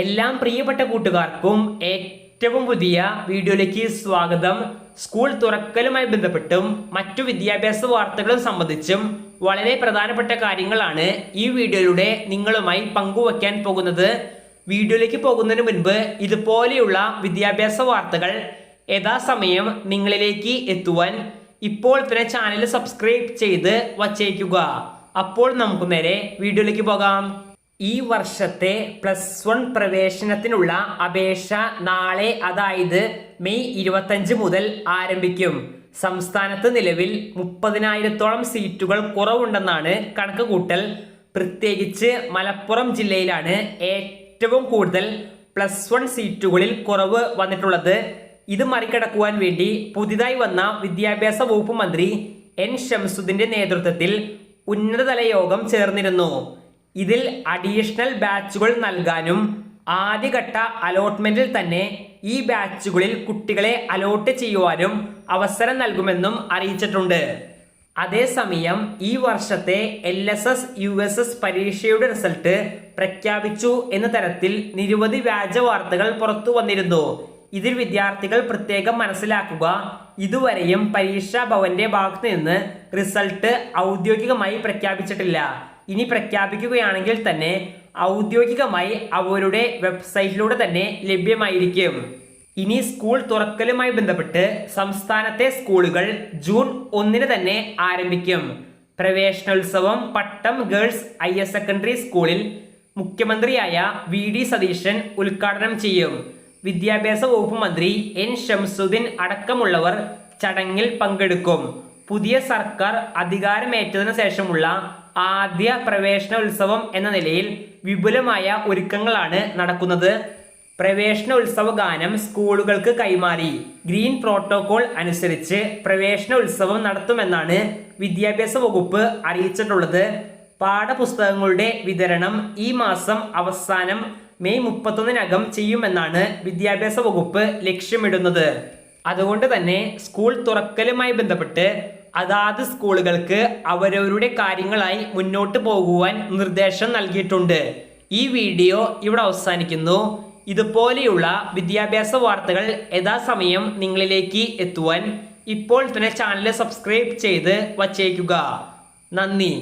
എല്ലാം പ്രിയപ്പെട്ട കൂട്ടുകാർക്കും ഏറ്റവും പുതിയ വീഡിയോയിലേക്ക് സ്വാഗതം. സ്കൂൾ തുറക്കലുമായി ബന്ധപ്പെട്ടും മറ്റു വിദ്യാഭ്യാസ വാർത്തകളും സംബന്ധിച്ചും വളരെ പ്രധാനപ്പെട്ട കാര്യങ്ങളാണ് ഈ വീഡിയോയിലൂടെ നിങ്ങളുമായി പങ്കുവയ്ക്കാൻ പോകുന്നത്. വീഡിയോയിലേക്ക് പോകുന്നതിന് മുൻപ് ഇതുപോലെയുള്ള വിദ്യാഭ്യാസ വാർത്തകൾ യഥാസമയം നിങ്ങളിലേക്ക് എത്തുവാൻ ഇപ്പോൾ തന്നെ ചാനൽ സബ്സ്ക്രൈബ് ചെയ്ത് വച്ചേക്കുക. അപ്പോൾ നമുക്ക് നേരെ വീഡിയോയിലേക്ക് പോകാം. ഈ വർഷത്തെ +1 പ്രവേശനത്തിനുള്ള അപേക്ഷ നാളെ, അതായത് മെയ് 25 മുതൽ ആരംഭിക്കും. സംസ്ഥാനത്ത് നിലവിൽ 30,000-ഓളം സീറ്റുകൾ കുറവുണ്ടെന്നാണ് കണക്കുകൂട്ടൽ. പ്രത്യേകിച്ച് മലപ്പുറം ജില്ലയിലാണ് ഏറ്റവും കൂടുതൽ +1 സീറ്റുകളിൽ കുറവ് വന്നിട്ടുള്ളത്. ഇത് മറികടക്കുവാൻ വേണ്ടി പുതിയതായി വന്ന വിദ്യാഭ്യാസ വകുപ്പ് മന്ത്രി എൻ ഷംസുദ്ദീന്റെ നേതൃത്വത്തിൽ ഉന്നതതല യോഗം ചേർന്നിരുന്നു. ഇതിൽ അഡീഷണൽ ബാച്ചുകൾ നൽകാനും ആദ്യഘട്ട അലോട്ട്മെന്റിൽ തന്നെ ഈ ബാച്ചുകളിൽ കുട്ടികളെ അലോട്ട് ചെയ്യുവാനും അവസരം നൽകുമെന്നും അറിയിച്ചിട്ടുണ്ട്. അതേസമയം ഈ വർഷത്തെ LSS USS പരീക്ഷയുടെ റിസൾട്ട് പ്രഖ്യാപിച്ചു എന്ന തരത്തിൽ നിരവധി വ്യാജ വാർത്തകൾ പുറത്തു വന്നിരുന്നു. ഇതിൽ വിദ്യാർത്ഥികൾ പ്രത്യേകം മനസ്സിലാക്കുക, ഇതുവരെയും പരീക്ഷാ ഭവന്റെ ഭാഗത്തു നിന്ന് റിസൾട്ട് ഔദ്യോഗികമായി പ്രഖ്യാപിച്ചിട്ടില്ല. ഇനി പ്രഖ്യാപിക്കുകയാണെങ്കിൽ തന്നെ ഔദ്യോഗികമായി അവരുടെ വെബ്സൈറ്റിലൂടെ തന്നെ ലഭ്യമായിരിക്കും. ഇനി സ്കൂൾ തുറക്കലുമായി ബന്ധപ്പെട്ട് സംസ്ഥാനത്തെ സ്കൂളുകൾ ജൂൺ 1 തന്നെ ആരംഭിക്കും. പ്രവേശനോത്സവം പട്ടം ഗേൾസ് ഹയർ സെക്കൻഡറി സ്കൂളിൽ മുഖ്യമന്ത്രിയായ VD സതീശൻ ഉദ്ഘാടനം ചെയ്യും. വിദ്യാഭ്യാസ വകുപ്പ് മന്ത്രി എൻ ഷംസുദ്ദീൻ അടക്കമുള്ളവർ ചടങ്ങിൽ പങ്കെടുക്കും. പുതിയ സർക്കാർ അധികാരമേറ്റതിനു ശേഷമുള്ള ആദ്യ പ്രവേശനോത്സവം എന്ന നിലയിൽ വിപുലമായ ഒരുക്കങ്ങളാണ് നടക്കുന്നത്. പ്രവേശനോത്സവ ഗാനം സ്കൂളുകൾക്ക് കൈമാറി ഗ്രീൻ പ്രോട്ടോകോൾ അനുസരിച്ച് പ്രവേശനോത്സവം നടത്തുമെന്നാണ് വിദ്യാഭ്യാസ വകുപ്പ് അറിയിച്ചിട്ടുള്ളത്. പാഠപുസ്തകങ്ങളുടെ വിതരണം ഈ മാസം അവസാനം മെയ് 31-നകം ചെയ്യുമെന്നാണ് വിദ്യാഭ്യാസ വകുപ്പ് ലക്ഷ്യമിടുന്നത്. അതുകൊണ്ട് തന്നെ സ്കൂൾ തുറക്കലുമായി ബന്ധപ്പെട്ട് അതാത് സ്കൂളുകൾക്ക് അവരവരുടെ കാര്യങ്ങളായി മുന്നോട്ട് പോകുവാൻ നിർദ്ദേശം നൽകിയിട്ടുണ്ട്. ഈ വീഡിയോ ഇവിടെ അവസാനിക്കുന്നു. ഇതുപോലെയുള്ള വിദ്യാഭ്യാസ വാർത്തകൾ യഥാസമയം നിങ്ങളിലേക്ക് എത്തുവാൻ ഇപ്പോൾ തന്നെ ചാനൽ സബ്സ്ക്രൈബ് ചെയ്ത് വച്ചേക്കുക. നന്ദി.